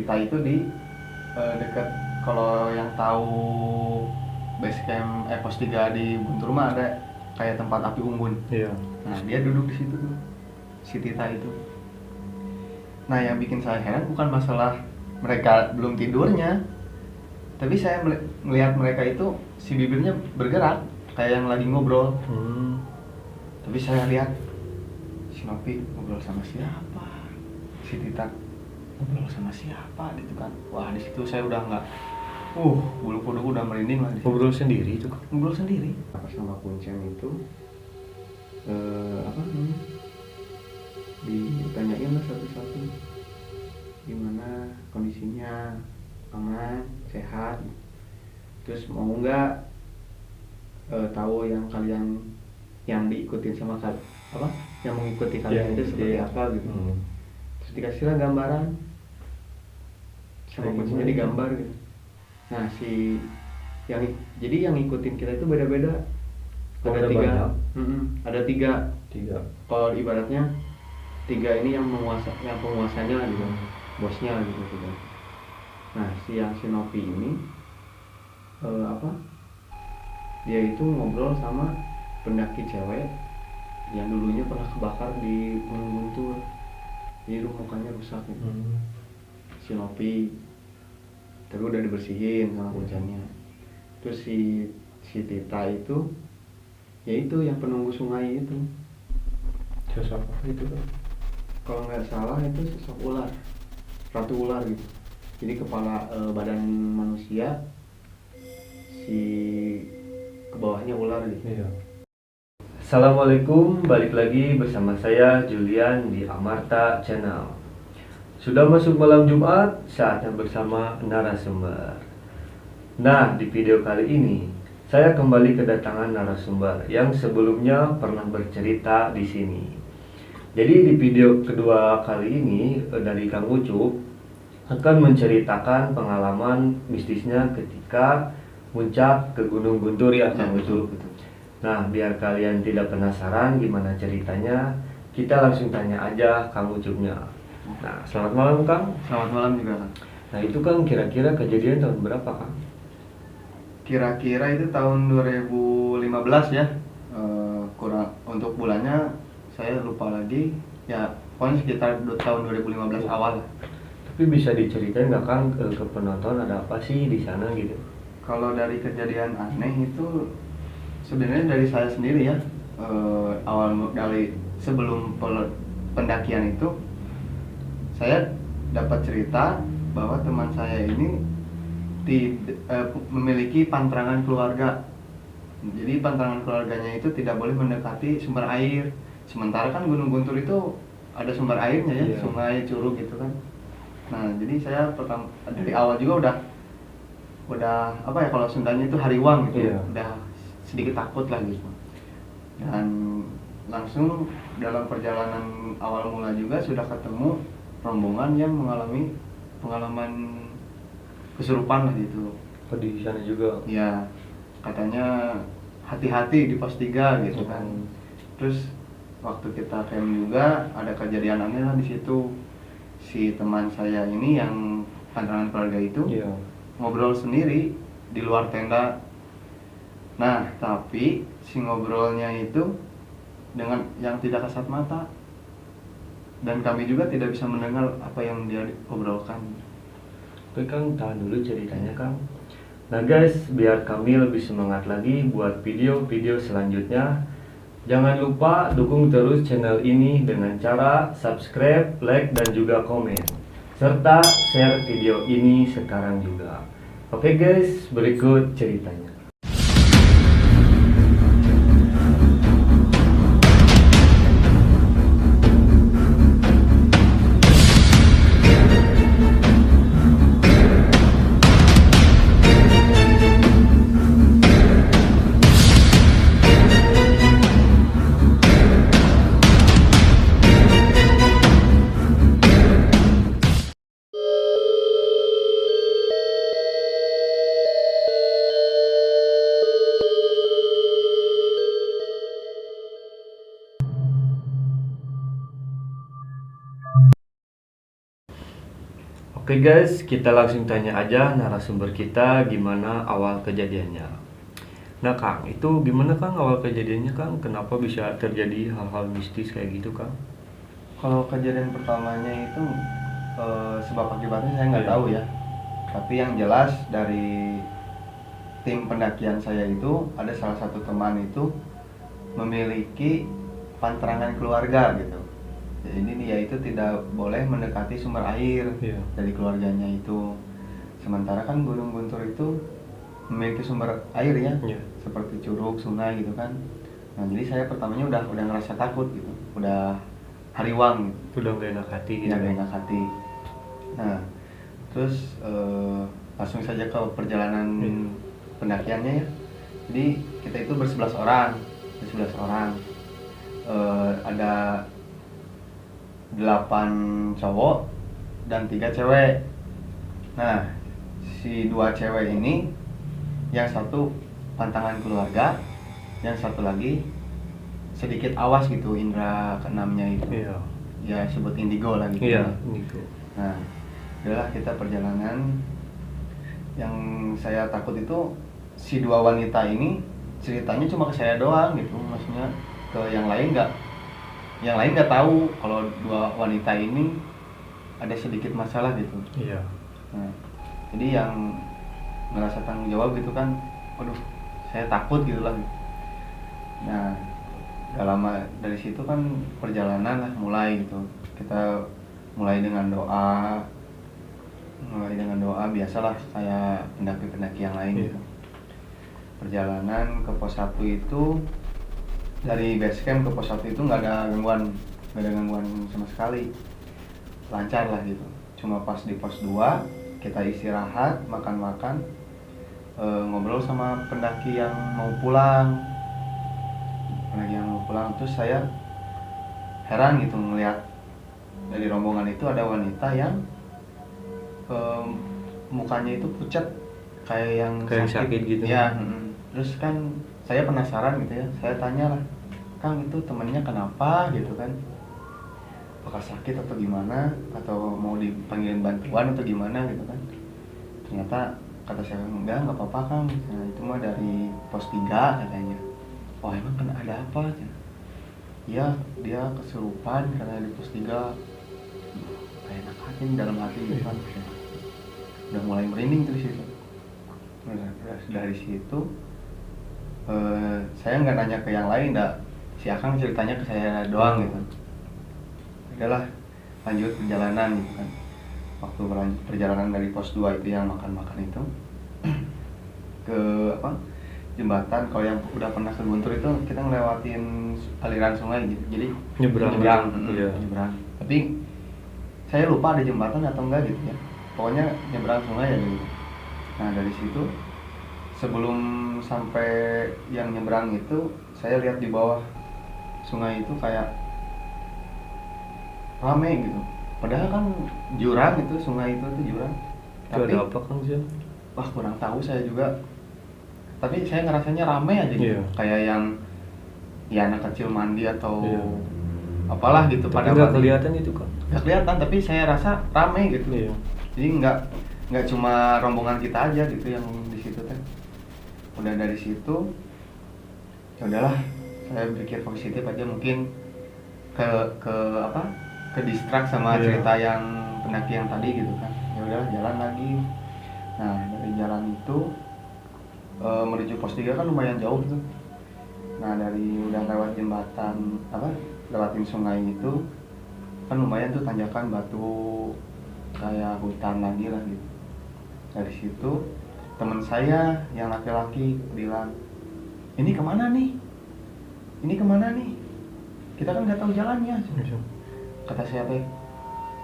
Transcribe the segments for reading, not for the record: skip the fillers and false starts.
Tita itu di dekat, kalau yang tahu base camp pos 3 di Guntur mah ada kayak tempat api unggun. Iya. Nah dia duduk di situ tuh, si Tita itu. Nah yang bikin saya heran bukan masalah mereka belum tidurnya, tapi saya melihat mereka itu si bibirnya bergerak kayak yang lagi ngobrol. Tapi saya lihat si Nopi ngobrol sama siapa, si Tita ngobrol sama siapa gitu kan. Wah di situ saya udah nggak, bulu kuduk udah merinding lah. Ngobrol sendiri itu kan? Ngobrol sendiri. Apa sama kuncen itu apa namanya? Ditanyain lah satu-satu gimana kondisinya, aman, sehat, terus mau nggak tahu yang kalian yang diikutin sama apa yang mengikuti kalian itu seperti apa gitu. Terus dikasihlah gambaran sama kuncinya digambar gitu. Nah jadi yang ngikutin kita itu beda-beda. Ada tiga. Ada tiga. Kalau ibaratnya tiga ini yang penguasanya gitu, bosnya gitu. Nah yang si Nopi ini dia itu ngobrol sama pendaki cewek yang dulunya pernah kebakar di Gunung Guntur, jadi mukanya rusak gitu. Si Nopi tapi udah dibersihin sama kuncinya. Terus si Tita itu yaitu yang penunggu sungai itu. Sosok apa itu kan? Kalau nggak salah itu sosok ular, ratu ular gitu. Jadi kepala badan manusia, si ke bawahnya ular gitu. Iya. Assalamualaikum, balik lagi bersama saya Julian di Amarta Channel. Sudah masuk malam Jumat, saatnya bersama narasumber. Nah, di video kali ini saya kembali kedatangan narasumber yang sebelumnya pernah bercerita di sini. Jadi di video kedua kali ini dari Kang Ucup akan menceritakan pengalaman mistisnya ketika muncak ke Gunung Guntur ya Kang Ucup. Nah biar kalian tidak penasaran gimana ceritanya, kita langsung tanya aja Kang Ucupnya. Nah selamat malam Kang. Selamat malam juga Kang. Nah itu Kang kira-kira kejadian tahun berapa Kang? Kira-kira itu tahun 2015 ya. Kurang untuk bulannya saya lupa lagi ya, pokoknya sekitar tahun 2015 awal. Tapi bisa diceritain nggak Kang ke penonton ada apa sih di sana gitu? Kalau dari kejadian aneh itu sebenarnya dari saya sendiri ya. Awal dari sebelum pendakian itu saya dapat cerita bahwa teman saya ini memiliki pantangan keluarga. Jadi pantangan keluarganya itu tidak boleh mendekati sumber air. Sementara kan Gunung Guntur itu ada sumber airnya ya, sungai, curug gitu kan. Nah jadi saya dari awal juga udah apa ya, kalau Sundanya itu hariwang gitu, udah sedikit takut lah gitu. Dan langsung dalam perjalanan awal mula juga sudah ketemu rombongan yang mengalami pengalaman kesurupan lah gitu. Di sana juga? Ya katanya hati-hati di pos 3 gitu kan. Terus waktu kita camp juga ada kejadian aneh lah di situ. Si teman saya ini yang pantangan keluarga itu ngobrol sendiri di luar tenda. Nah tapi si ngobrolnya itu dengan yang tidak kasat mata, dan kami juga tidak bisa mendengar apa yang dia obrolkan. Oke Kang, tahan dulu ceritanya Kang. Nah guys, biar kami lebih semangat lagi buat video-video selanjutnya, jangan lupa dukung terus channel ini dengan cara subscribe, like, dan juga komen, serta share video ini sekarang juga. Oke guys, berikut ceritanya. Oke guys, kita langsung tanya aja narasumber kita gimana awal kejadiannya. Nah Kang, itu gimana Kang awal kejadiannya Kang? Kenapa bisa terjadi hal-hal mistis kayak gitu Kang? Kalau kejadian pertamanya itu sebab akibatnya saya nggak Iya. tahu ya. Tapi yang jelas dari tim pendakian saya itu ada salah satu teman itu memiliki pantangan keluarga gitu. Jadi dia itu tidak boleh mendekati sumber air Iya. dari keluarganya itu. Sementara kan Gunung Guntur itu memiliki sumber air ya, Iya. seperti curug, sungai gitu kan. Nah jadi saya pertamanya udah ngerasa takut gitu, udah hariwang gitu. Udah gak enak hati gitu. Tidak enak hati. Nah, terus langsung saja ke perjalanan pendakiannya ya. Jadi kita itu bersebelas orang. Ada 8 cowok dan 3 cewek. Nah, si 2 cewek ini, yang satu pantangan keluarga, yang satu lagi sedikit awas gitu, indra keenamnya itu. Iya. Ya sebut indigo lah gitu. Iya, gitu. Nah, adalah kita perjalanan. Yang saya takut itu si 2 wanita ini ceritanya cuma ke saya doang gitu, maksudnya ke yang lain nggak tahu kalau 2 wanita ini ada sedikit masalah gitu. Iya. Nah, jadi yang merasa tanggung jawab gitu kan, waduh saya takut gitu lah. Nah, gak lama dari situ kan perjalanan lah mulai gitu. Kita mulai dengan doa biasalah kayak pendaki-pendaki yang lain gitu. Perjalanan ke pos 1 itu dari base camp ke pos 1 itu nggak ada gangguan sama sekali, lancar lah gitu. Cuma pas di pos 2 kita istirahat, makan-makan, ngobrol sama pendaki yang mau pulang. Terus saya heran gitu ngeliat dari rombongan itu ada wanita yang mukanya itu pucat kayak yang sakit gitu. Ya, terus kan saya penasaran gitu ya, saya tanya lah, Kang itu temennya kenapa gitu kan, apakah sakit atau gimana, atau mau dipanggilin bantuan atau gimana gitu kan. Ternyata kata saya, enggak apa-apa Kang, nah, itu mah dari pos 3 katanya. Wah emang kan ada apa? Iya dia kesurupan karena di pos 3. Kayak enak hati dalam hati gitu kan. Udah mulai merinding tuh di situ. Dari situ saya nggak nanya ke yang lain, si Akang ceritanya ke saya doang gitu. Udahlah lanjut perjalanan gitu kan. Waktu perjalanan dari pos 2 itu yang makan-makan itu ke jembatan. Kalau yang udah pernah ke Guntur itu kita ngelewatin aliran sungai gitu, jadi nyebrang. Tapi saya lupa ada jembatan atau enggak gitu ya, pokoknya nyebrang sungai ya gitu. Nah dari situ sebelum sampai yang nyebrang itu saya lihat di bawah sungai itu kayak rame gitu, padahal kan jurang itu, sungai itu jurang. Tapi ada apa Kang Jan? Wah kurang tahu saya juga, tapi saya ngerasanya rame aja gitu. Kayak yang ya anak kecil mandi atau apalah gitu. Tapi nggak kelihatan itu Kang? Nggak kelihatan, tapi saya rasa rame gitu. Jadi nggak cuma rombongan kita aja gitu yang di situ teh. Udah dari situ ya udahlah, saya berpikir positif aja, mungkin ke distract sama cerita yang pendaki yang tadi gitu kan. Ya udah jalan lagi. Nah dari jalan itu menuju pos 3 kan lumayan jauh tuh. Nah dari udah lewat jembatan lewatin sungai itu kan lumayan tuh tanjakan batu kayak hutan lagi lah gitu. Dari situ teman saya yang laki-laki bilang, ini kemana nih kita kan nggak tahu jalannya. Kata saya teh,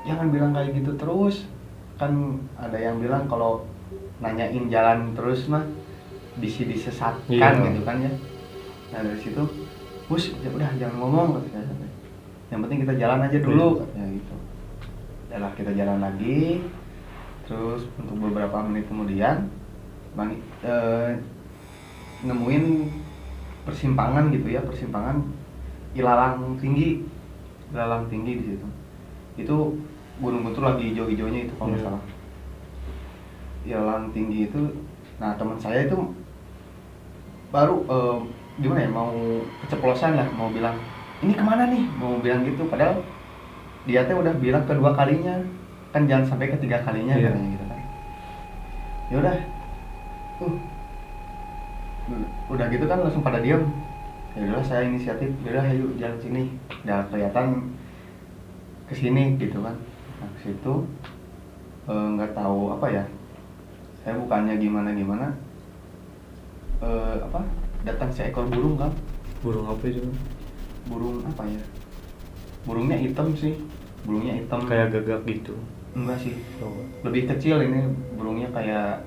jangan bilang kayak gitu terus, kan ada yang bilang kalau nanyain jalan terus mah disesatkan gitu kan ya. Nah dari situ, Bus, ya udah jangan ngomong kata saya. Yang penting kita jalan aja dulu katanya gitu. Yalah kita jalan lagi. Terus untuk beberapa menit kemudian nemuin persimpangan gitu ya, persimpangan ilalang tinggi di situ. Itu Gunung Guntur lagi hijau-hijaunya itu kalau nggak salah. Ya lahan tinggi itu. Nah teman saya itu baru gimana ya, mau keceplosan lah, mau bilang ini kemana nih, mau bilang gitu, padahal dia teh udah bilang kedua kalinya kan, jangan sampai ketiga kalinya katanya gitu kan. Ya udah udah gitu kan langsung pada diem. Ya udah saya inisiatif, udah ayo jalan sini, udah kelihatan kesini gitu kan. Nah kesitu nggak tahu apa ya, saya bukannya gimana datang seekor burung kan. Burung apa itu? Burung apa ya, burungnya hitam sih, burungnya hitam Kayak gagak gitu? enggak sih, Oh. lebih kecil ini burungnya, kayak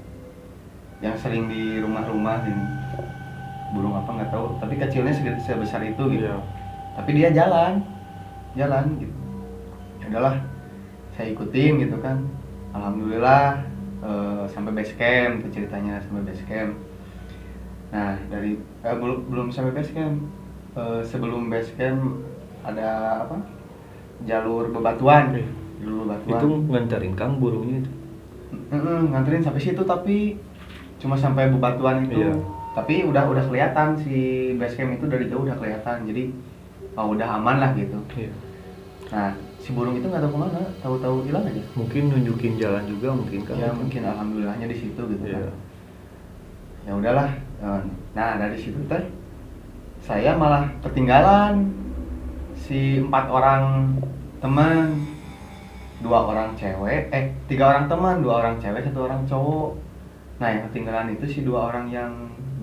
yang sering di rumah-rumah ini. Burung apa nggak tahu, tapi kecilnya sebesar itu gitu. Iya. Tapi dia jalan gitu. Ya udahlah, saya ikutin gitu kan. Alhamdulillah sampai base camp, itu ceritanya sampai base camp. Nah dari belum sampai base camp, sebelum base camp ada apa, jalur bebatuan. Jalur bebatuan Itu nganterin Kang burungnya itu? nganterin sampai situ, tapi cuma sampai bebatuan itu. Iya. Tapi udah kelihatan si base camp itu dari jauh, udah kelihatan, jadi udah aman lah gitu. Iya. Nah si burung itu nggak tahu kemana, tahu-tahu hilang aja. Mungkin nunjukin jalan juga mungkin kan? Ya mungkin alhamdulillahnya di situ gitu Iya. kan. Ya udahlah. Nah dari situ teh saya malah ketinggalan si 4 orang teman, 2 orang cewek, 3 orang teman, 2 orang cewek, 1 orang cowok. Nah yang ketinggalan itu si 2 orang yang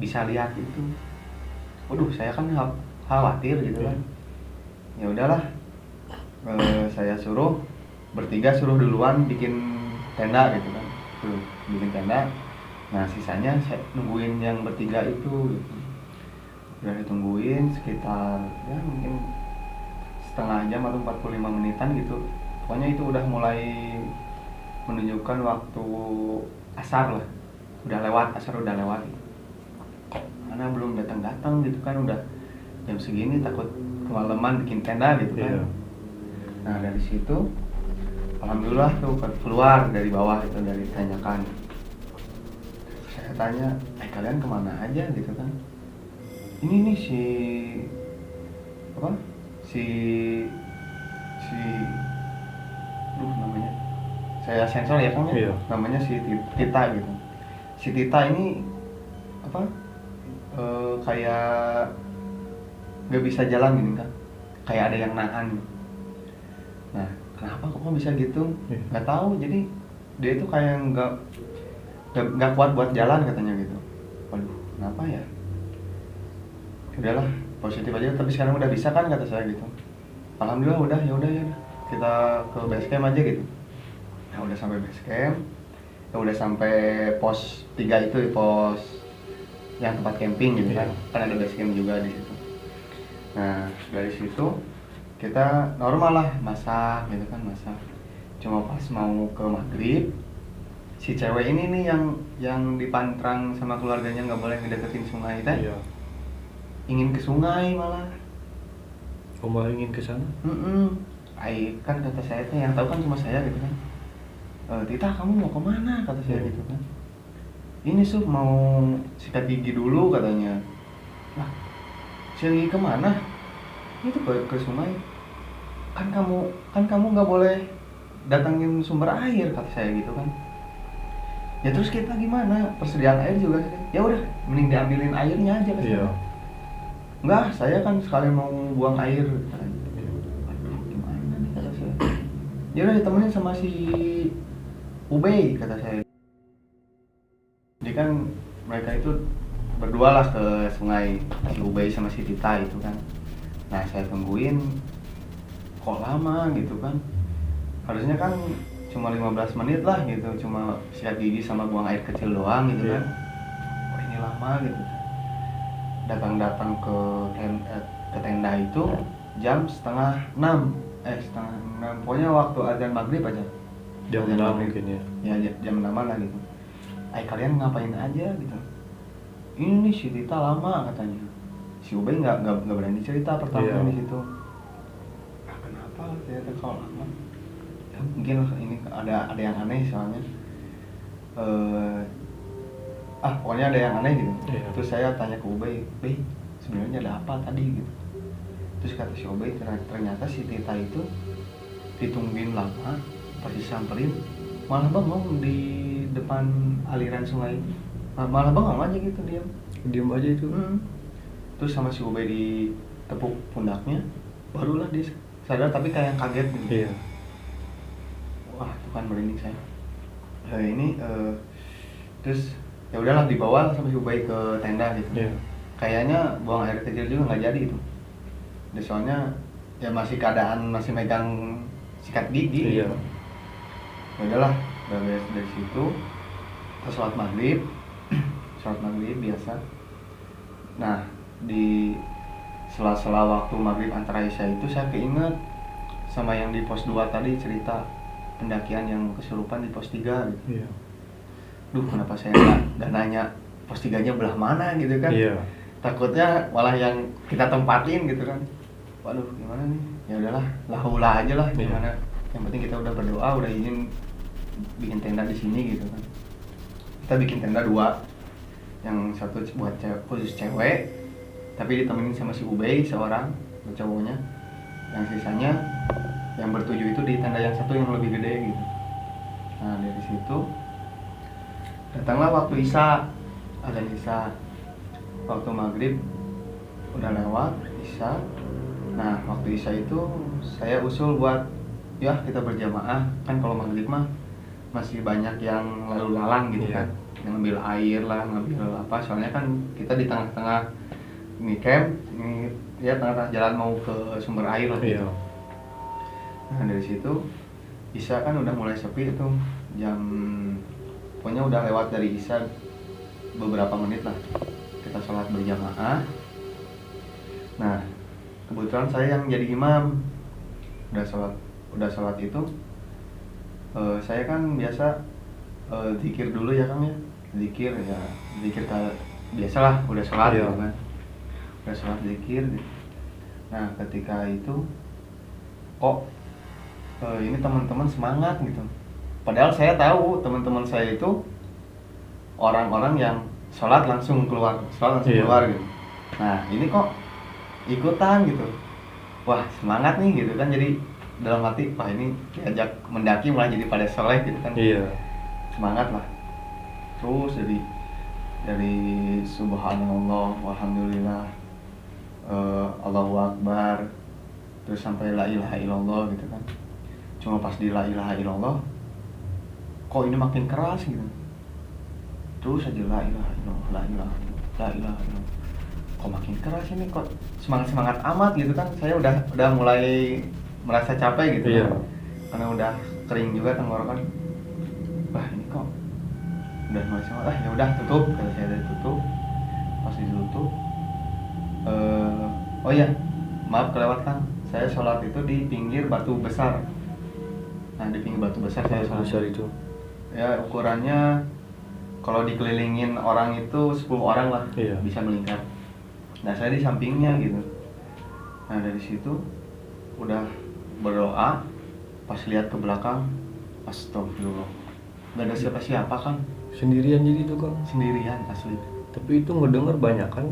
bisa lihat itu. Waduh saya kan khawatir gitu kan. Ya udahlah, saya suruh bertiga, suruh duluan bikin tenda gitu kan, bikin tenda. Nah sisanya saya nungguin yang bertiga itu gitu. Udah ditungguin sekitar ya mungkin setengah jam atau 45 menitan gitu. Pokoknya itu udah mulai menunjukkan waktu asar lah, udah lewat, asar udah lewat gitu. Karena belum datang gitu kan, udah jam segini takut kemalaman bikin tenda gitu kan. Iya. Nah dari situ alhamdulillah tuh keluar dari bawah itu, dari tanyakan. Saya tanya, kalian kemana aja gitu kan? Ini nih si namanya saya sensor ya kan ya. Iya. Namanya si Tita gitu. Si Tita ini apa? Kayak nggak bisa jalan gini kan? Kayak ada yang nahan. Nah, kenapa kok bisa gitu? Nggak tahu. Jadi dia itu kayak nggak kuat buat jalan katanya gitu. Waduh, kenapa ya? Udahlah, positif aja. Tapi sekarang udah bisa kan, kata saya gitu. Alhamdulillah udah, ya udah kita ke base camp aja gitu. Nah udah sampai base camp, ya udah sampai pos 3 itu, pos yang tempat camping gitu kan. Kan ada base camp juga di situ. Nah dari situ kita normal lah masak gitu kan, masak. Cuma pas mau ke maghrib, si cewek ini nih yang dipantrang sama keluarganya nggak boleh ngedeketin sungai teh. Iya. Ingin ke sungai malah. Malah ingin ke sana? Kan kata saya teh, yang tahu kan cuma saya gitu kan. Tita kamu mau kemana, kata saya gitu kan. Ini Suf mau sikat gigi dulu katanya. Lah sikat gigi kemana? Itu ke sungai. Kan kamu nggak boleh datangin sumber air, kata saya gitu kan. Ya terus kita gimana, persediaan air juga ya udah mending diambilin airnya aja. Iya. Enggak, saya kan sekalian mau buang air. Aduh, gimana nih, kata saya. Ya udah ditemenin sama si Ubey, kata saya. Jadi kan mereka itu berdua lah ke sungai, si Ubey sama si Tita itu kan. Nah saya tungguin, kok lama gitu kan. Harusnya kan cuma 15 menit lah gitu, cuma sikat gigi sama buang air kecil doang gitu kan. Kok ini lama gitu. Datang ke tenda itu jam setengah 6, pokoknya waktu azan maghrib aja. Jam 6 mungkin ya. Ya jam 6 lah gitu. Kalian ngapain aja gitu? Ini nih si Tita lama katanya. Si Ubay nggak berani cerita pertama di situ. Kenapa ternyata kalau lama? Ya ya mungkin ini ada yang aneh soalnya pokoknya ada yang aneh gitu. Terus saya tanya ke Ubay, sebenarnya ada apa tadi gitu. Terus kata si Ubay, ternyata si Tita itu ditungguin lama, pas disamperin malah bengong di depan aliran sungai, malah bengong aja gitu, diam aja itu. Terus sama si Ubay ditepuk pundaknya, barulah dia sadar, tapi kayak kaget gitu. Wah, itu kan merinding saya. Terus ya udahlah, dibawa sama si Ubay ke tenda gitu. Kayaknya buang air kecil juga nggak jadi itu. Soalnya ya masih keadaan masih megang sikat gigi. Gitu. Ya udahlah, beres dari situ kita sholat maghrib biasa. Nah, di sela-sela waktu maghrib antara isya itu saya keinget sama yang di pos 2 tadi, cerita pendakian yang kesurupan di pos 3 gitu. Duh, kenapa saya nggak nanya pos 3-nya belah mana gitu kan. Takutnya malah yang kita tempatin gitu kan. Waduh, gimana nih? Ya udahlah, lahulah aja lah gimana. Yang penting kita udah berdoa, udah izin bikin tenda di sini gitu kan. Kita bikin tenda 2. Yang satu buat khusus cewek, tapi ditemenin sama si Ubay seorang, cowoknya. Yang sisanya yang bertujuh itu di tenda yang satu yang lebih gede gitu. Nah, dari situ datanglah waktu isya, azan isya. Waktu maghrib udah lewat isya. Nah, waktu isya itu saya usul buat ya kita berjamaah, kan kalau maghrib mah masih banyak yang lalu lalang gitu kan, yang ngambil air lah, ngambil apa, soalnya kan kita di tengah-tengah ini camp, ini ya tengah-tengah jalan mau ke sumber air lah gitu. Nah, dari situ isya kan udah mulai sepi itu, pokoknya udah lewat dari isya beberapa menit lah, kita sholat berjamaah. Nah, kebetulan saya yang jadi imam. Udah sholat itu saya kan biasa zikir dulu ya Kang ya, zikir biasalah, udah sholat gitu kan, udah sholat zikir gitu. Nah, ketika itu kok ini teman-teman semangat gitu, padahal saya tahu teman-teman saya itu orang-orang yang sholat langsung keluar gitu. Nah, ini kok ikutan gitu, wah semangat nih gitu kan. Jadi dalam hati, wah ini diajak mendaki malah jadi pada soleh gitu kan. Semangat lah. Terus dari subhanallah walhamdulillah, Allahu akbar, terus sampai la ilaha illallah gitu kan. Cuma pas di la ilaha illallah kok ini makin keras gitu. Terus aja la ilaha illallah, la ilaha illallah, la ilaha illallah. Kok makin keras ini, kok semangat amat gitu kan. Saya udah mulai merasa capek gitu kan. Karena udah kering juga tenggorokan. Wah, ini kok udah mulai semangat. Ya udah tutup, kalau saya udah tutup. Pas ditutup oh iya, maaf kelewat Kang. Saya sholat itu di pinggir batu besar. Nah, di pinggir batu besar saya sholat. Besar itu. Ya, ukurannya kalau dikelilingin orang itu 10 orang lah, bisa melingkar. Nah, saya di sampingnya gitu. Nah, dari situ udah berdoa, pas lihat ke belakang, astagfirullah, gak ada siapa-siapa kan. Sendirian jadi itu Kang? Sendirian asli. Tapi itu ngedenger banyak kan?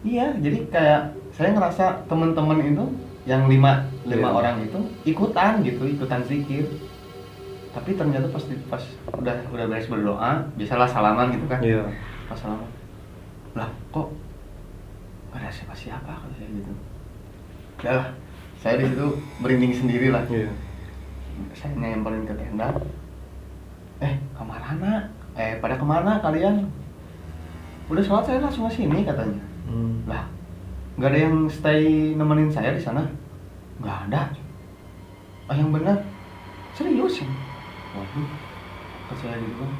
Iya, jadi kayak saya ngerasa teman-teman itu yang 5 orang itu ikutan zikir. Tapi ternyata pas udah beres berdoa, biasalah salaman gitu kan. Pas salaman, lah kok gak ada siapa-siapa kalau saya gitu. Udah, saya di situ merinding sendiri lah. Saya nyamperin ke tenda. Pada kemana kalian? Udah sholat, saya langsung ke sini katanya. Lah, nggak ada yang stay nemenin saya di sana? Nggak ada. Yang benar, serius ya? Waduh, kata saya gitu kan.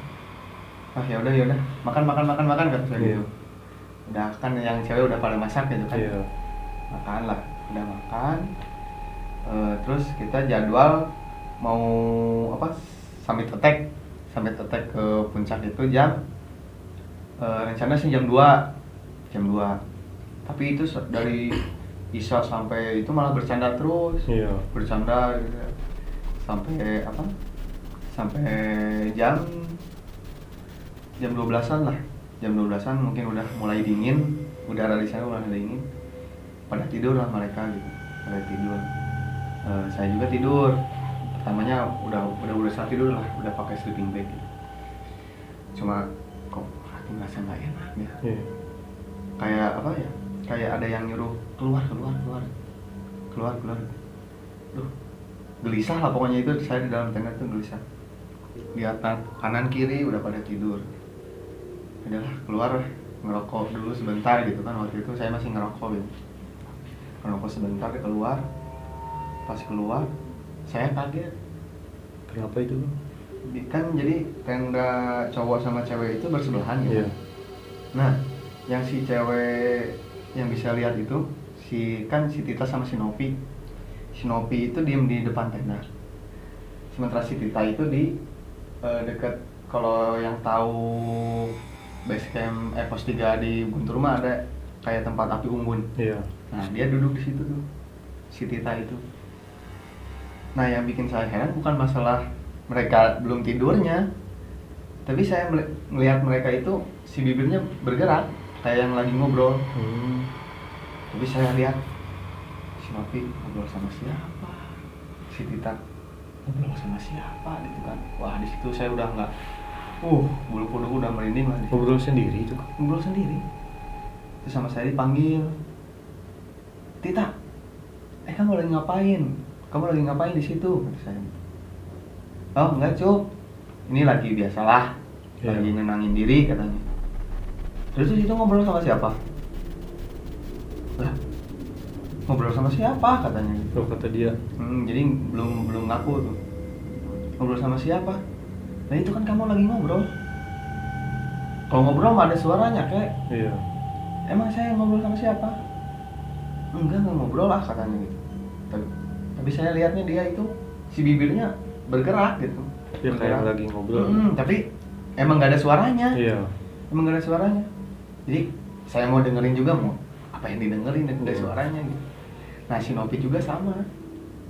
Ya udah, makan kata saya gitu. Udah kan yang cewek udah pada masak gitu kan. Makan lah, udah makan. Terus kita jadwal mau summit attack ke puncak itu rencana sih jam 2. Tapi itu dari isya sampai itu malah bercanda terus. Bercanda gitu. sampai apa? Sampai jam 12-an lah. Jam 12-an mungkin udah mulai dingin, udara di sana udah dingin. Pada tidur lah mereka gitu. Pada tidur. Saya juga tidur. Pertamanya udah saat tidur lah, udah pakai sleeping bag gitu. Cuma kok hati ngerasa nggak enak ya. Kayak apa ya? Kayak ada yang nyuruh keluar. Duh, gelisah lah pokoknya itu, saya di dalam tenda tuh gelisah. Lihat kanan kiri udah pada tidur. Udahlah keluar ngerokok dulu sebentar gitu kan, waktu itu saya masih ngerokok gitu. Ngerokok sebentar keluar. Pas keluar saya kaget. Kenapa itu? Kan jadi tenda cowok sama cewek itu bersebelahan gitu. Nah, yang si cewek yang bisa lihat itu si Tita sama si Novi. Si Novi itu diem di depan tenda. Sementara si Tita itu di dekat, kalau yang tahu base camp pos 3 di Guntur mah ada kayak tempat api unggun. Nah, dia duduk di situ tuh. Si Tita itu. Nah, yang bikin saya heran bukan masalah mereka belum tidurnya, tapi saya melihat mereka itu si bibirnya bergerak kayak yang lagi ngobrol. Tapi saya lihat si Novi ngobrol sama siapa, si Tita ngobrol sama siapa gitu kan. Wah, di situ saya udah nggak, bulu kuduku udah merinding lah. Ngobrol sendiri itu? Ngobrol sendiri. Terus sama saya dipanggil, Tita, kamu lagi ngapain? Kamu lagi ngapain di situ? Kata saya. Oh enggak Cuk, ini lagi biasalah, lagi nenangin diri katanya. Terus itu ngobrol sama siapa? Lah, ngobrol sama siapa katanya? Oh, kata dia. Jadi belum ngaku tuh. Ngobrol sama siapa? Nah itu kan kamu lagi ngobrol. Kalau ngobrol mah ada suaranya kayak. Iya. Emang saya ngobrol sama siapa? Enggak ngobrol lah katanya gitu. Tapi saya lihatnya dia itu si bibirnya bergerak gitu. Ya kayak lagi ngobrol. Tapi emang nggak ada suaranya. Iya. Emang nggak ada suaranya. Jadi saya mau dengerin juga, mau apa yang didengerin dan ada suaranya gitu. Nah si Novi juga sama.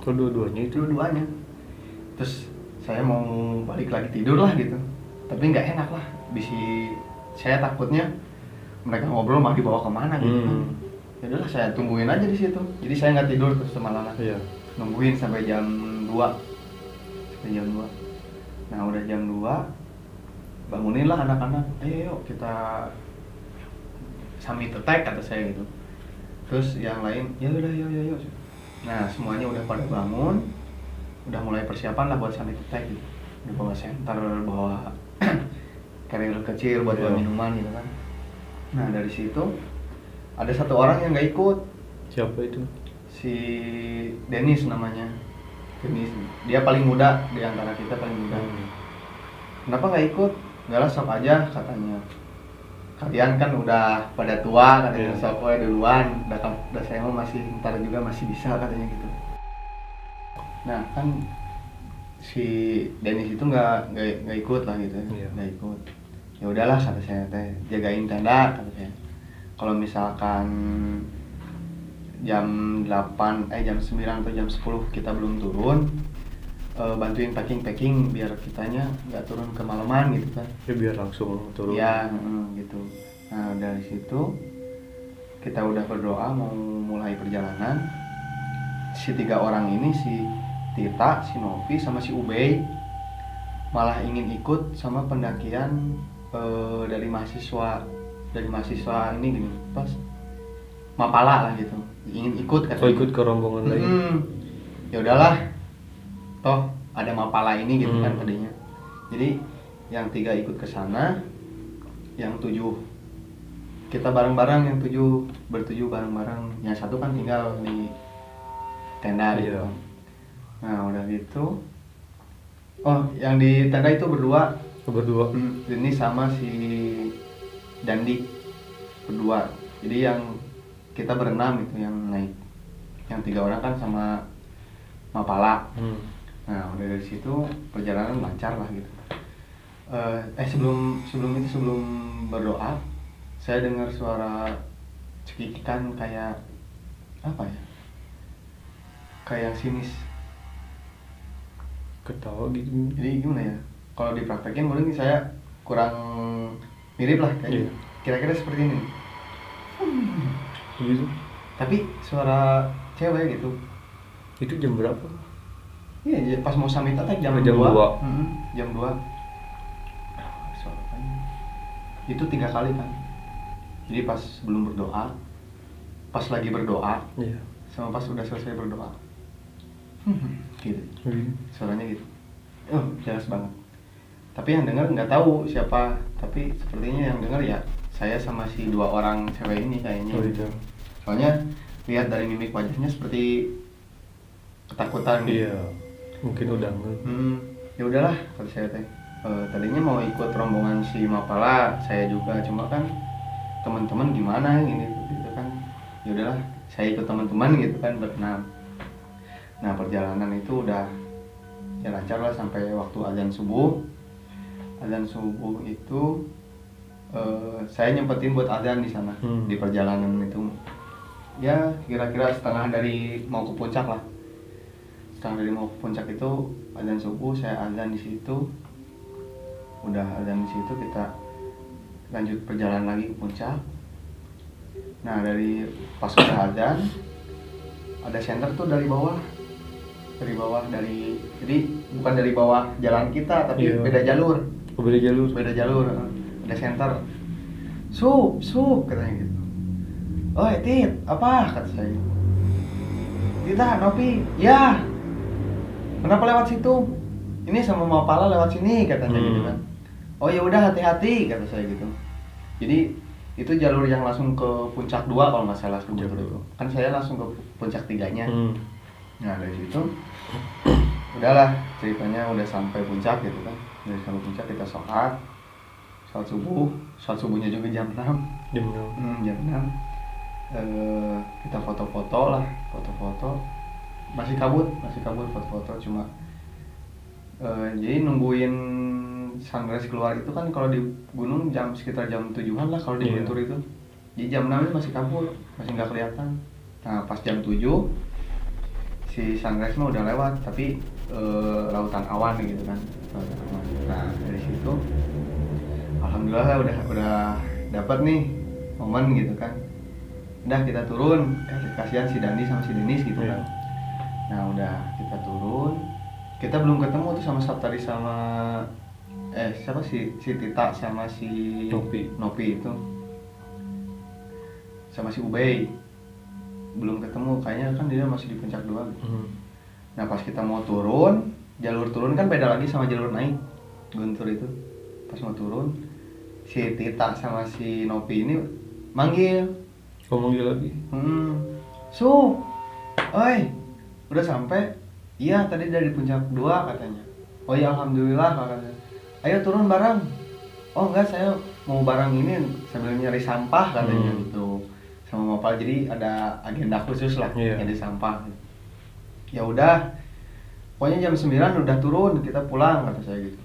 Dua-duanya itu? Dua-duanya. Terus saya mau balik lagi tidur lah gitu. Tapi nggak enak lah. Saya takutnya mereka ngobrol malah dibawa kemana gitu kan. Ya udahlah saya tungguin aja di situ. Jadi saya nggak tidur terus semalaman. Iya. Nungguin sampai jam 2. Nah udah jam 2 banguninlah anak-anak, ayo kita summit attack kata saya gitu. Terus yang lain ya udah yuk. Nah semuanya udah pada bangun, udah mulai persiapan lah buat summit attack gitu. Udah bawa senter, bawa carrier kecil buat bawa minuman gitu kan. Nah dari situ ada satu orang yang nggak ikut. Siapa itu? Si Dennis namanya. Dennis, dia paling muda di antara kita, paling muda. Kenapa nggak ikut? Nggak lah, sok aja katanya. Kalian kan udah pada tua katanya, sok aja duluan. Udah saya mau masih ntar juga masih bisa katanya gitu. Nah kan si Dennis itu nggak ikut lah gitu, nggak ikut. Ya udahlah kata saya teh, jagain tenda kata saya. Kalau misalkan jam 9 atau jam 10 kita belum turun, bantuin packing biar kitanya nggak turun kemalaman gitu kan. Ya biar langsung turun. Ya gitu. Nah dari situ kita udah berdoa mau mulai perjalanan. Si 3 orang ini, si Tita, si Novi sama si Ubey malah ingin ikut sama pendakian dari mahasiswa ini gini pas Mapala lah gitu, ingin ikut katanya. Oh ikut ke rombongan lain. Ya udahlah, toh ada Mapala ini gitu kan tadinya. Jadi yang 3 ikut ke sana, yang 7 kita bareng-bareng, yang 7 bertujuh bareng-bareng. Yang 1 kan tinggal di tenda gitu. Nah udah gitu, yang di tenda itu berdua. Ini sama si Dandi berdua. Jadi yang kita berenam itu yang naik. Yang 3 orang kan sama Mapala. Nah udah dari situ perjalanan lancar lah gitu. Sebelum berdoa, saya dengar suara cekikikan kayak apa ya? Kayak sinis. ketawa gitu. Jadi gimana ya, kalau dipraktekin mungkin saya kurang mirip lah kayak Iya. kira-kira seperti ini. Gitu. Tapi suara cewek gitu. Itu jam berapa? Iya, pas mau samita teh jam Jam 2. 2. Jam 2. Suara apanya? Itu 3 kali kan. Jadi pas belum berdoa, pas lagi berdoa, Iya. sama pas udah selesai berdoa. Gitu. Suaranya gitu. Jelas banget. Tapi yang dengar nggak tahu siapa, tapi sepertinya yang dengar ya saya sama si 2 orang cewek ini kayaknya. Iya. Soalnya lihat dari mimik wajahnya seperti ketakutan. Iya. Mungkin udah enggak. Ya udahlah kata saya teh. Tadinya mau ikut rombongan si Mapala, saya juga, cuma kan teman-teman gimana ini gitu kan. Ya udahlah, saya ikut teman-teman gitu kan berenam. Nah, perjalanan itu udah ya lancar lah sampai waktu azan subuh. Azan subuh itu saya nyempetin buat azan di sana di perjalanan itu. Ya kira-kira setengah dari mau ke puncak lah. Setengah dari mau ke puncak itu azan subuh, saya azan di situ. Udah azan di situ kita lanjut perjalanan lagi ke puncak. Nah, dari pas udah azan ada senter tuh dari bawah. Jadi bukan dari bawah jalan kita tapi Iya. beda jalur. Beda jalur. Ada senter. Sup katanya gitu. "Oi Tit, apa?" kata saya. "Tita, Nopi, ya. Kenapa lewat situ? Ini sama Mapala lewat sini," katanya gitu kan. "Oh ya udah, hati-hati," kata saya gitu. Jadi itu jalur yang langsung ke puncak 2 kalau nggak salah Puncak itu. 2. Kan saya langsung ke puncak 3-nya. Nah, dari situ udahlah ceritanya udah sampai puncak gitu kan. Dari sampai puncak kita sholat subuhnya juga jam 6. Jam 6. Jam 6. Kita foto-foto lah, masih kabut foto-foto cuma jadi nungguin sunrise keluar itu kan kalau di gunung sekitar jam 7-an lah kalau di Guntur itu. Jadi jam 6 itu masih kabut, masih nggak kelihatan. Nah, pas jam 7 si sunrise mah udah lewat tapi lautan awan gitu kan. Nah, dari situ alhamdulillah udah dapat nih momen gitu kan. Udah kita turun, kasihan si Dandi sama si Denis gitu kan. Nah, udah kita turun. Kita belum ketemu tuh sama Saptari sama siapa si Tita sama si Nopi itu. Sama si Ubay. Belum ketemu, kayaknya kan dia masih di puncak 2 gitu. Nah, pas kita mau turun, jalur turun kan beda lagi sama jalur naik Guntur itu. Pas mau turun, si Tita sama si Nopi ini manggil. Manggil lagi. Oi, udah sampai? Iya, tadi dari puncak 2 katanya. Oh ya, alhamdulillah katanya. Ayo turun bareng. Oh enggak, saya mau bareng ini sambil nyari sampah katanya gitu. Sama Mapal, jadi ada agenda khusus lah nyari sampah. Ya udah, pokoknya jam 9 udah turun, kita pulang kata saya gitu.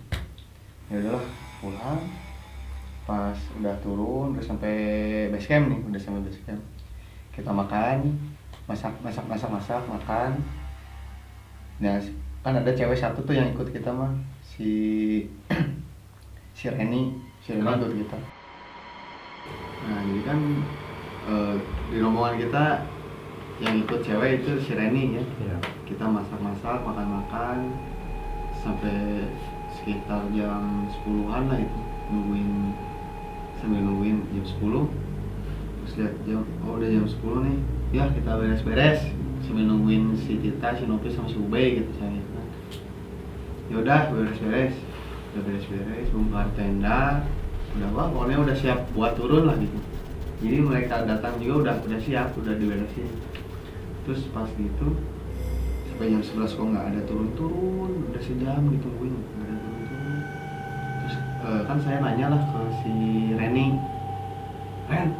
Ya udahlah, pulang. Pas udah turun, udah sampai base camp nih, kita makan, masak makan. Nah, kan ada cewek satu tuh yang ikut kita mah, si Reni ikut kita. Nah, jadi kan di rombongan kita yang ikut cewek itu si Reni ya. Kita makan makan sampai sekitar jam 10-an lah itu, sambil nungguin jam 10. Terus lihat jam, udah jam 10 nih, ya kita beres-beres sambil nungguin si Tita, si Nopi sama si Ubay gitu saya. Ya udah beres-beres, bongkar tenda, pokoknya udah siap buat turun lah gitu. Jadi mereka datang juga udah siap, udah diberesin. Terus pas gitu sampai jam 11 kok nggak ada turun, udah sejam ditungguin nggak ada turun. Terus kan saya nanya lah ke si Reni, "Ren,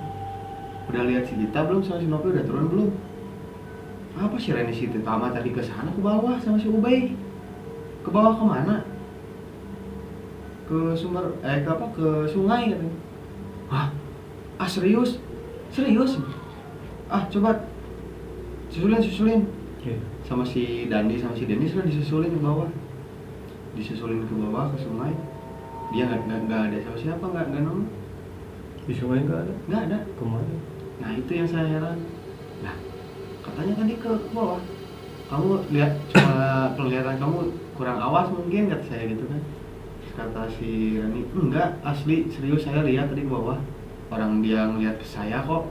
udah lihat si Tita belum sama si Nopi, udah turun belum?" "Apa sih Reni, si Tita mah tadi ke sana ke bawah sama si Ubay." "Ke bawah kemana?" "Ke ke sungai katanya." "Hah? Serius? Coba susulin." Sama si Dandi sama si Denis udah disusulin ke bawah. disusulin ke bawah ke sungai, dia nggak ada siapa, nggak nongol Di sungai nggak ada? nggak ada. Kemana? Nah itu yang saya heran. Nah katanya tadi ke bawah, kamu lihat cuma penglihatan kamu kurang awas mungkin, kata saya gitu kan. Kata si Rani, enggak, asli serius saya lihat tadi ke bawah, orang dia ngeliat ke saya kok.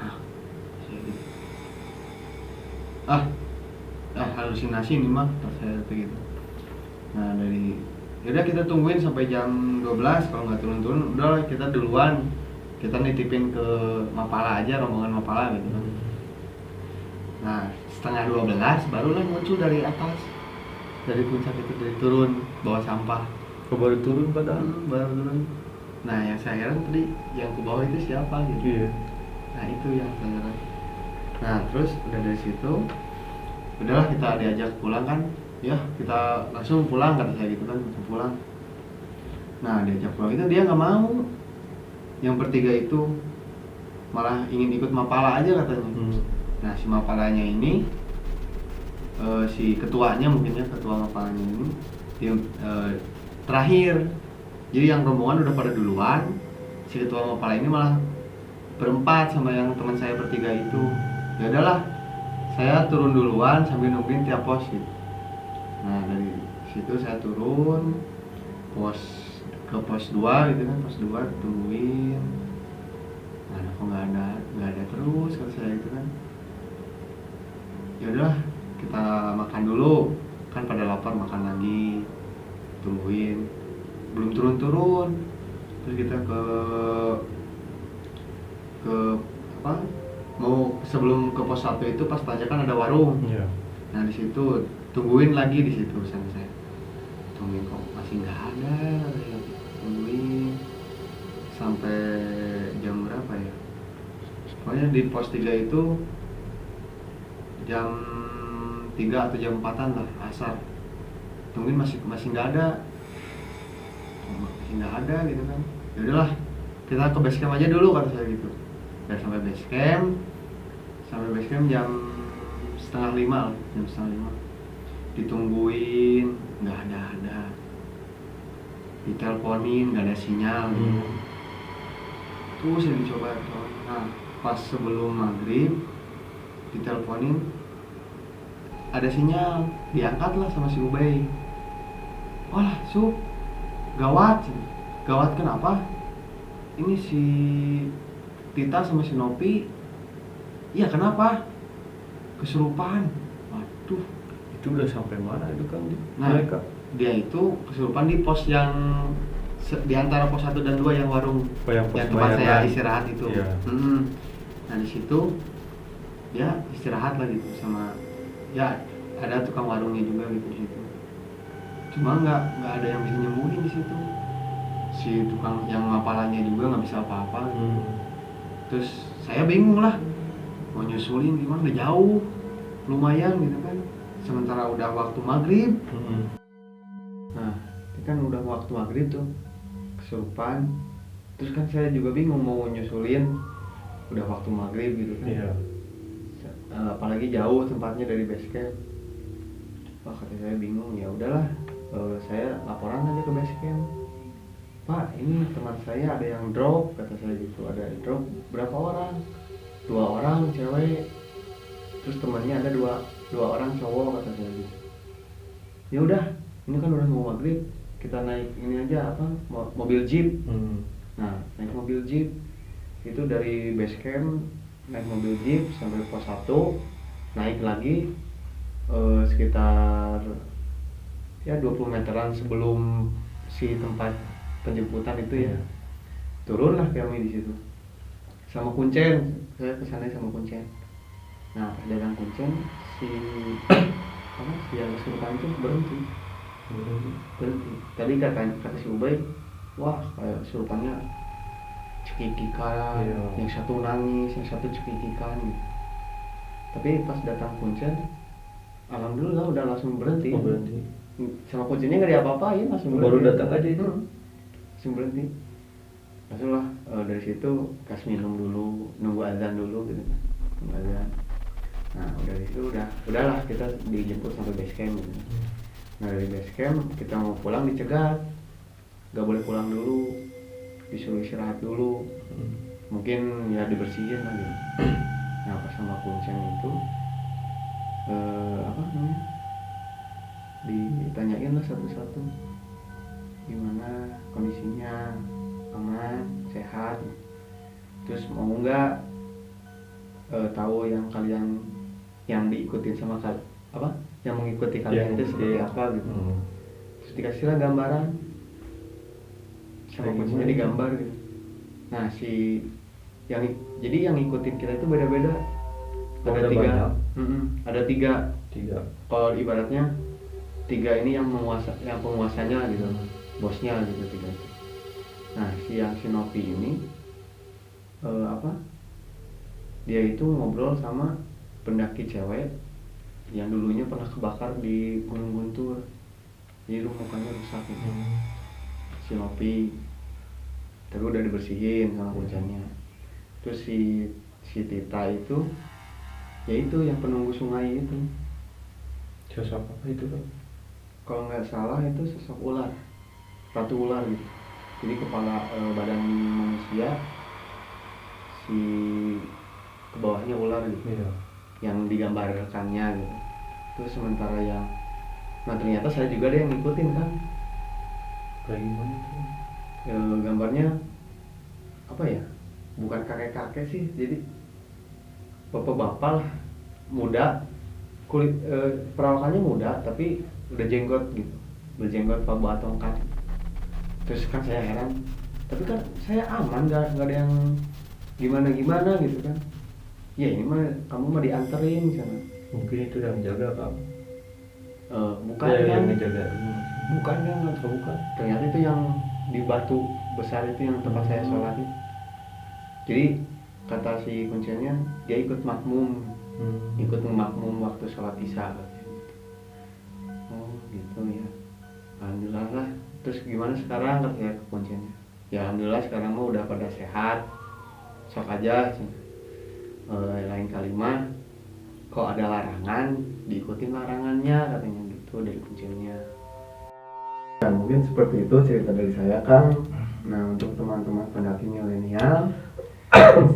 Ah, saya gitu. Halusinasi ini mah, kata saya begitu. Nah dari yaudah kita tungguin sampai jam 12, kalau nggak turun-turun udah kita duluan, kita nitipin ke Mapala aja, rombongan Mapala gitu kan. Nah setengah 12 barulah muncul dari atas, dari puncak itu, dari turun bawa sampah. Kok baru turun padahal? Baru turun. Nah yang saya heran tadi yang ke bawah itu siapa gitu. Iya. Nah itu yang saya heran. Nah terus udah dari situ udahlah kita diajak pulang kan, ya kita langsung pulang, kata saya gitu kan, langsung pulang. Nah diajak pulang itu dia nggak mau, yang bertiga itu malah ingin ikut Mapala aja katanya. Nah si Mapalanya ini si ketuanya, mungkin ya ketua Mapalanya ini dia, terakhir. Jadi yang rombongan udah pada duluan, si ketua Mapala ini malah berempat sama yang teman saya bertiga itu. Ya udahlah, saya turun duluan sambil nungguin tiap pos gitu. Nah dari situ saya turun ke pos 2 gitu kan, pos 2 tungguin. Nah kok nggak ada terus, kata saya gitu kan. Ya udahlah kita makan dulu, kan pada lapar, makan lagi, tungguin belum turun. Terus kita ke apa, mau sebelum ke pos 1 itu pas tanjakan ada warung. Iya. Nah di situ tungguin lagi, di situ sama saya tungguin kok masih nggak ada ya. Tungguin sampai jam berapa ya, pokoknya di pos 3 itu jam 3 atau jam 4-an lah, asar. Tungguin masih nggak ada gitu kan. Ya udahlah kita ke base camp aja dulu, kata saya gitu. Dan sampai base camp jam setengah 5 lah, jam setengah 5 ditungguin nggak ada, diteleponin nggak ada sinyal gitu. Terus yang dicoba. Nah pas sebelum maghrib diteleponin ada sinyal, diangkat lah sama si Ubay. Wah Sup, gawat kenapa? Ini si Tita sama si Nopi. Iya kenapa? Kesurupan. Waduh. Itu udah sampai mana itu kan Nah, mereka? dia itu kesurupan di pos yang di antara pos 1 dan 2 yang warung, yang pos tempat saya bayangan. istirahat itu. Iya. Nah di situ dia istirahat lah gitu, sama ya ada tukang warungnya juga gitu di situ. Cuma nggak ada yang bisa nyembuhin di situ. Si tukang yang Mapalanya juga nggak bisa apa-apa. Terus saya bingung lah, mau nyusulin gimana, udah jauh lumayan gitu kan, sementara udah waktu maghrib. Nah ini kan udah waktu maghrib tuh, kesurupan. Terus kan saya juga bingung mau nyusulin, udah waktu maghrib gitu kan. Iya. Apalagi jauh tempatnya dari base camp. Wah kata saya bingung, ya udahlah, saya laporan aja ke base camp. Pak, ini teman saya ada yang drop, kata saya gitu. Ada drop berapa orang? 2 orang cewek. Terus temannya ada dua orang cowok, kata saya gitu. Ya udah, ini kan udah mau maghrib, kita naik ini aja apa? Mobil jeep. Nah, naik mobil jeep itu dari base camp, naik mobil jeep sampai pos 1, naik lagi sekitar ya 20 meteran sebelum si tempat penjemputan itu ya. Turunlah kami di situ sama Kuncen, saya kesana sama Kuncen. Nah pas datang Kuncen, si yang kesurupan itu berhenti. Tadi kata si Ubay, wah kayak kesurupannya cekikikan, yang satu nangis, yang satu cekikikan gitu. Tapi pas datang Kuncen, alhamdulillah udah langsung berhenti. Sama Kuncennya nggak diapa-apain, langsung baru berhenti. datang aja itu. Langsung berhenti. Langsung lah dari situ kasih minum dulu, nunggu azan dulu gitu kan, nunggu azan. Nah udah dari situ udahlah kita dijemput sampai base camp gitu. Nah dari base camp kita mau pulang dicegat, nggak boleh pulang dulu, disuruh istirahat dulu, mungkin ya dibersihin lah gitu. Nah pas sama kuncen itu apa namanya, ditanyain lah satu-satu gimana kondisinya, aman, sehat, terus mau nggak tahu yang kalian yang diikutin sama apa yang mengikuti kalian itu seperti apa gitu. Terus dikasih lah gambaran sama kuncinya digambar gitu. Nah yang jadi yang ngikutin kita itu beda-beda. Ada tiga, ada tiga. Kalau ibaratnya tiga ini yang penguasanya gitu, bosnya gitu tiga. Nah yang Shinobi ini dia itu ngobrol sama pendaki cewek yang dulunya pernah kebakar di Gunung Guntur, jadi mukanya rusak gitu. Shinobi terus udah dibersihin sama hujannya. Terus si Tita itu yaitu yang penunggu sungai itu. Sosok apa itu kan? Kalau nggak salah itu sosok ular, ratu ular gitu. Jadi kepala badan manusia, si ke bawahnya ular gitu. Iya. Yang digambarkannya gitu. Terus sementara yang, nah ternyata saya juga ada yang ngikutin kan. Kayak gimana tuh? Gambarnya apa ya? Bukan kakek-kakek sih, jadi bapak-bapak lah, muda, kulit perawakannya muda tapi udah jenggot gitu, berjenggot bawa tongkat. Terus kan saya heran, tapi kan saya aman, nggak ada yang gimana gitu kan. Ya ini mah kamu mah dianterin sana. Mungkin itu yang jaga Pak. Bukan ya, kan? Yang dijaga. Bukan kan? Bukan. Ternyata itu yang di batu besar itu yang tempat saya sholat itu. Jadi kata si kuncinya dia ikut makmum, ikut memakmum waktu sholat isya. Oh gitu ya. Alhamdulillah lah. Terus gimana sekarang katanya kuncinya? Ya alhamdulillah sekarang mah udah pada sehat. Sok aja. Lain kalimat kok ada larangan diikutin larangannya katanya gitu dari kuncinya. Dan mungkin seperti itu cerita dari saya Kang. Nah untuk teman-teman pendaki milenial,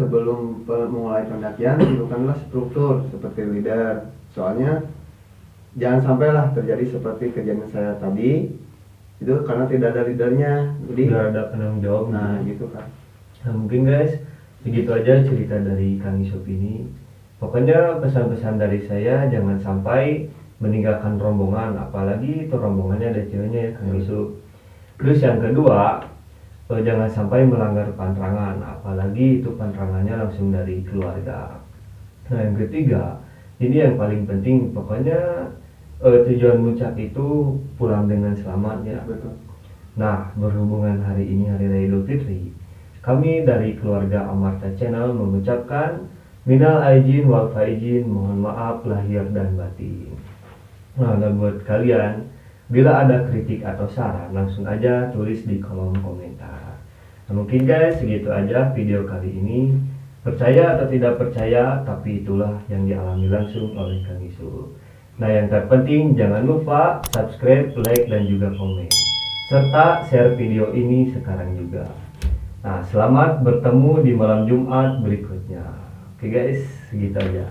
sebelum memulai pendakian tentukanlah struktur seperti leader. Soalnya jangan sampailah terjadi seperti kejadian saya tadi itu karena tidak ada leadernya, jadi tidak ada penanggung jawab. Nah gitu kan. Nah mungkin guys begitu aja cerita dari Kang Yusuf ini. Pokoknya pesan-pesan dari saya, jangan sampai meninggalkan rombongan, apalagi itu rombongannya ada ceweknya ya Kang Yusuf. Terus yang kedua, jangan sampai melanggar pantangan, apalagi itu pantangannya langsung dari keluarga. Nah yang ketiga, ini yang paling penting, pokoknya tujuan muncak itu pulang dengan selamat ya. Betul. Nah berhubungan hari ini Hari Raya Idul Fitri, kami dari keluarga Amarta Channel mengucapkan minal aidin wal faizin, mohon maaf lahir dan batin. Nah, dan buat kalian, bila ada kritik atau saran, langsung aja tulis di kolom komentar. Nah, mungkin guys, segitu aja video kali ini. Percaya atau tidak percaya, tapi itulah yang dialami langsung oleh Kang Yusuf. Nah, yang terpenting jangan lupa subscribe, like, dan juga komen. Serta share video ini sekarang juga. Nah, selamat bertemu di malam Jumat berikutnya. Oke guys, segitu aja.